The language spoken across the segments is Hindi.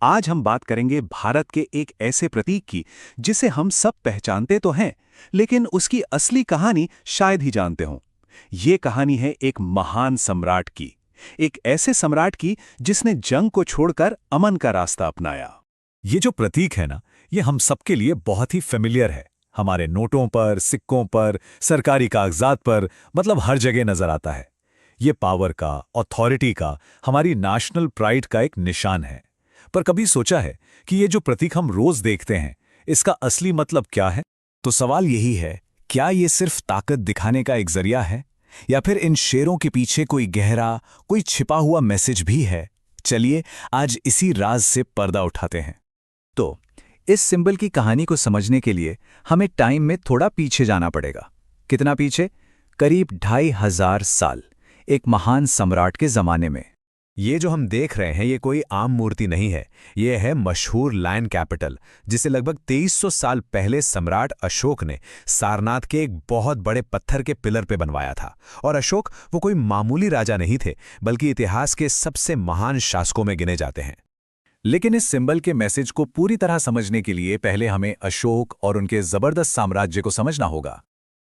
आज हम बात करेंगे भारत के एक ऐसे प्रतीक की जिसे हम सब पहचानते तो हैं, लेकिन उसकी असली कहानी शायद ही जानते हों। ये कहानी है एक महान सम्राट की, एक ऐसे सम्राट की जिसने जंग को छोड़कर अमन का रास्ता अपनाया। ये जो प्रतीक है ना, ये हम सबके लिए बहुत ही फेमिलियर है। हमारे नोटों पर, सिक्कों पर, सरकारी कागजात पर, मतलब हर जगह नजर आता है। ये पावर का, अथॉरिटी का, हमारी नेशनल प्राइड का एक निशान है। पर कभी सोचा है कि ये जो प्रतीक हम रोज देखते हैं, इसका असली मतलब क्या है? तो सवाल यही है, क्या ये सिर्फ ताकत दिखाने का एक जरिया है, या फिर इन शेरों के पीछे कोई गहरा, कोई छिपा हुआ मैसेज भी है? चलिए आज इसी राज से पर्दा उठाते हैं। तो इस सिंबल की कहानी को समझने के लिए हमें टाइम में थोड़ा पीछे जाना पड़ेगा। कितना पीछे? करीब 2500 साल, एक महान सम्राट के जमाने में। ये जो हम देख रहे हैं, ये कोई आम मूर्ति नहीं है। ये है मशहूर लायन कैपिटल, जिसे लगभग 2300 साल पहले सम्राट अशोक ने सारनाथ के एक बहुत बड़े पत्थर के पिलर पे बनवाया था। और अशोक वो कोई मामूली राजा नहीं थे, बल्कि इतिहास के सबसे महान शासकों में गिने जाते हैं। लेकिन इस सिंबल के मैसेज को पूरी तरह समझने के लिए पहले हमें अशोक और उनके जबरदस्त साम्राज्य को समझना होगा।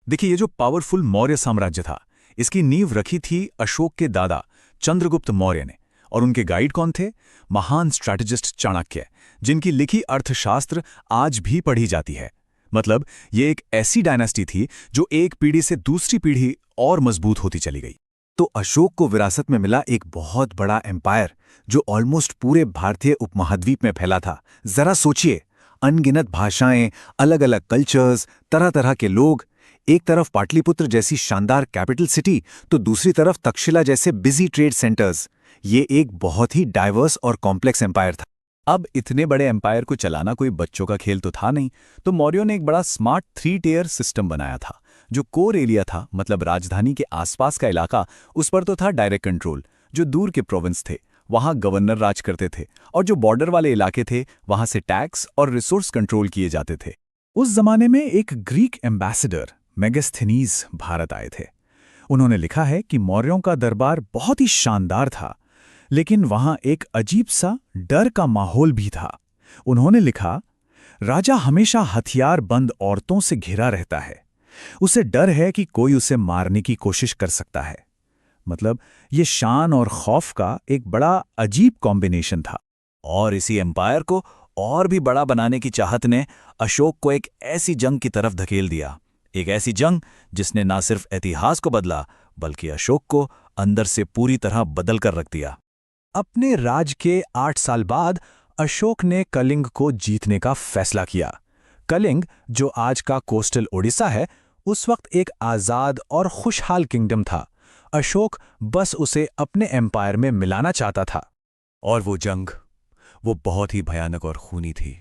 देखिए, ये जो पावरफुल मौर्य साम्राज्य था, इसकी नींव रखी थी अशोक के दादा चंद्रगुप्त मौर्य ने। और उनके गाइड कौन थे? महान स्ट्रैटेजिस्ट चाणक्य, जिनकी लिखी अर्थशास्त्र आज भी पढ़ी जाती है। मतलब ये एक ऐसी डायनेस्टी थी जो एक पीढ़ी से दूसरी पीढ़ी और मजबूत होती चली गई। तो अशोक को विरासत में मिला एक बहुत बड़ा एम्पायर, जो ऑलमोस्ट पूरे भारतीय उपमहाद्वीप में फैला था। जरा सोचिए, अनगिनत भाषाएं, अलग अलग कल्चर्स, तरह तरह के लोग। एक तरफ पाटलिपुत्र जैसी शानदार कैपिटल सिटी, तो दूसरी तरफ तक्षशिला जैसे बिजी ट्रेड सेंटर्स। ये एक बहुत ही डाइवर्स और कॉम्प्लेक्स एम्पायर था। अब इतने बड़े एम्पायर को चलाना कोई बच्चों का खेल तो था नहीं, तो मौर्यों ने एक बड़ा स्मार्ट 3 टियर सिस्टम बनाया था। जो कोर एरिया था, मतलब राजधानी के आसपास का इलाका, उस पर तो था डायरेक्ट कंट्रोल। जो दूर के प्रोविंस थे, वहां गवर्नर राज करते थे, और जो बॉर्डर वाले इलाके थे, वहां से टैक्स और रिसोर्स कंट्रोल किए जाते थे। उस जमाने में एक ग्रीक एम्बेसडर मेगास्थनीज भारत आए थे। उन्होंने लिखा है कि मौर्यों का दरबार बहुत ही शानदार था, लेकिन वहां एक अजीब सा डर का माहौल भी था। उन्होंने लिखा, राजा हमेशा हथियार बंद औरतों से घिरा रहता है। उसे डर है कि कोई उसे मारने की कोशिश कर सकता है। मतलब ये शान और खौफ का एक बड़ा अजीब कॉम्बिनेशन था। और इसी एम्पायर को और भी बड़ा बनाने की चाहत ने अशोक को एक ऐसी जंग की तरफ धकेल दिया। एक ऐसी जंग जिसने ना सिर्फ इतिहास को बदला, बल्कि अशोक को अंदर से पूरी तरह बदल कर रख दिया। अपने राज के 8 साल बाद अशोक ने कलिंग को जीतने का फैसला किया। कलिंग, जो आज का कोस्टल ओडिशा है, उस वक्त एक आज़ाद और खुशहाल किंगडम था। अशोक बस उसे अपने एम्पायर में मिलाना चाहता था। और वो जंग, वो बहुत ही भयानक और खूनी थी।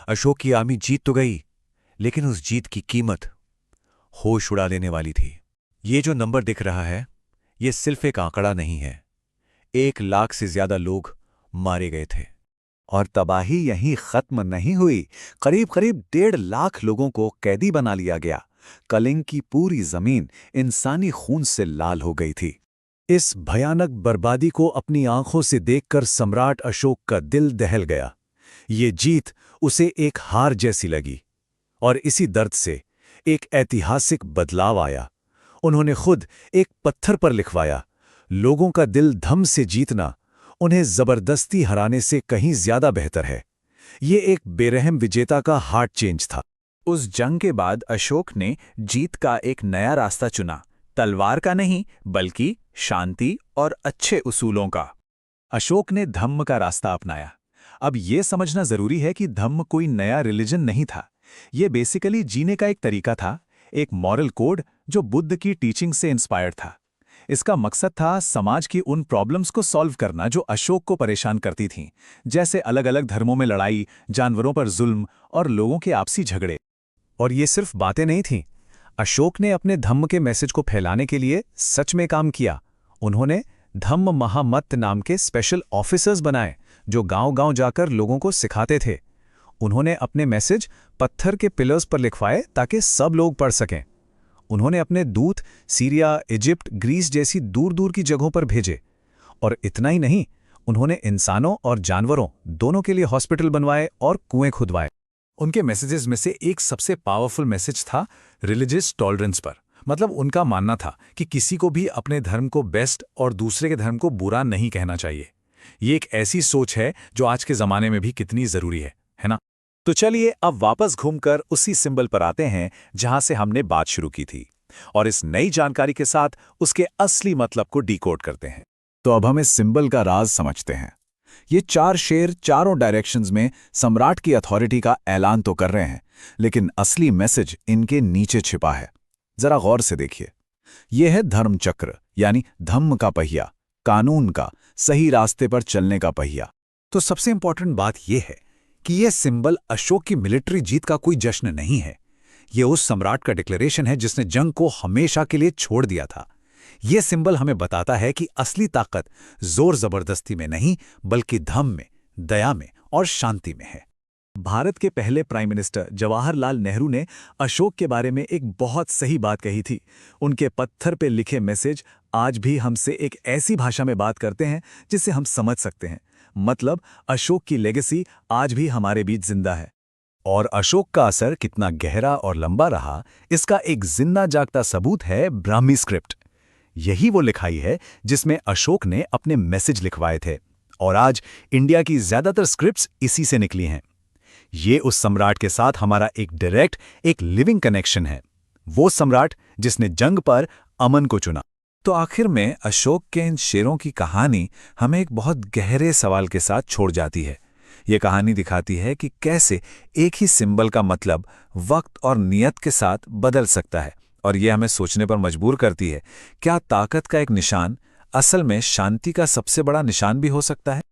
अशोक की आर्मी जीत तो गई, लेकिन उस जीत की कीमत होश उड़ा देने वाली थी। ये जो नंबर दिख रहा है, ये सिर्फ एक आंकड़ा नहीं है। 1 लाख से ज्यादा लोग मारे गए थे। और तबाही यहीं खत्म नहीं हुई। करीब करीब 1.5 लाख लोगों को कैदी बना लिया गया। कलिंग की पूरी जमीन इंसानी खून से लाल हो गई थी। इस भयानक बर्बादी को अपनी आंखों से देखकर सम्राट अशोक का दिल दहल गया। ये जीत उसे एक हार जैसी लगी, और इसी दर्द से एक ऐतिहासिक बदलाव आया। उन्होंने खुद एक पत्थर पर लिखवाया, लोगों का दिल धम से जीतना उन्हें जबरदस्ती हराने से कहीं ज्यादा बेहतर है। ये एक बेरहम विजेता का हार्ट चेंज था। उस जंग के बाद अशोक ने जीत का एक नया रास्ता चुना, तलवार का नहीं, बल्कि शांति और अच्छे उसूलों का। अशोक ने धम्म का रास्ता अपनाया। अब ये समझना जरूरी है कि धम्म कोई नया रिलीजन नहीं था। ये बेसिकली जीने का एक तरीका था, एक मॉरल कोड जो बुद्ध की टीचिंग से इंस्पायर्ड था। इसका मकसद था समाज की उन प्रॉब्लम्स को सॉल्व करना जो अशोक को परेशान करती थीं, जैसे अलग अलग धर्मों में लड़ाई, जानवरों पर जुल्म और लोगों के आपसी झगड़े। और ये सिर्फ बातें नहीं थीं। अशोक ने अपने धम्म के मैसेज को फैलाने के लिए सच में काम किया। उन्होंने धम्म महामत्त नाम के स्पेशल ऑफिसर्स बनाए, जो गांव-गांव जाकर लोगों को सिखाते थे। उन्होंने अपने मैसेज पत्थर के पिलर्स पर लिखवाए ताकि सब लोग पढ़ सकें। उन्होंने अपने दूत सीरिया, इजिप्ट, ग्रीस जैसी दूर दूर की जगहों पर भेजे। और इतना ही नहीं, उन्होंने इंसानों और जानवरों दोनों के लिए हॉस्पिटल बनवाए और कुएं खुदवाए। उनके मैसेजेस में से एक सबसे पावरफुल मैसेज था रिलीजियस टॉलरेंस पर। मतलब उनका मानना था कि किसी को भी अपने धर्म को बेस्ट और दूसरे के धर्म को बुरा नहीं कहना चाहिए। ये एक ऐसी सोच है जो आज के ज़माने में भी कितनी ज़रूरी है ना? तो चलिए अब वापस घूमकर उसी सिंबल पर आते हैं जहां से हमने बात शुरू की थी, और इस नई जानकारी के साथ उसके असली मतलब को डिकोड करते हैं। तो अब हम इस सिंबल का राज समझते हैं। ये 4 शेर चारों डायरेक्शंस में सम्राट की अथॉरिटी का ऐलान तो कर रहे हैं, लेकिन असली मैसेज इनके नीचे छिपा है। जरा गौर से देखिए। यह है धर्म चक्र, यानी धम्म का पहिया, कानून का, सही रास्ते पर चलने का पहिया। तो सबसे इंपॉर्टेंट बात यह है कि यह सिंबल अशोक की मिलिट्री जीत का कोई जश्न नहीं है। यह उस सम्राट का डिक्लेरेशन है जिसने जंग को हमेशा के लिए छोड़ दिया था। यह सिंबल हमें बताता है कि असली ताकत जोर जबरदस्ती में नहीं, बल्कि धम्म में, दया में और शांति में है। भारत के पहले प्राइम मिनिस्टर जवाहरलाल नेहरू ने अशोक के बारे में एक बहुत सही बात कही थी। उनके पत्थर पे लिखे मैसेज आज भी हमसे एक ऐसी भाषा में बात करते हैं जिसे हम समझ सकते हैं। मतलब अशोक की लेगेसी आज भी हमारे बीच जिंदा है। और अशोक का असर कितना गहरा और लंबा रहा, इसका एक जिंदा जागता सबूत है ब्राह्मी स्क्रिप्ट। यही वो लिखाई है जिसमें अशोक ने अपने मैसेज लिखवाए थे, और आज इंडिया की ज्यादातर स्क्रिप्ट्स इसी से निकली हैं। ये उस सम्राट के साथ हमारा एक डायरेक्ट, एक लिविंग कनेक्शन है। वो सम्राट जिसने जंग पर अमन को चुना। तो आखिर में अशोक के इन शेरों की कहानी हमें एक बहुत गहरे सवाल के साथ छोड़ जाती है। ये कहानी दिखाती है कि कैसे एक ही सिंबल का मतलब वक्त और नियत के साथ बदल सकता है, और ये हमें सोचने पर मजबूर करती है, क्या ताकत का एक निशान असल में शांति का सबसे बड़ा निशान भी हो सकता है?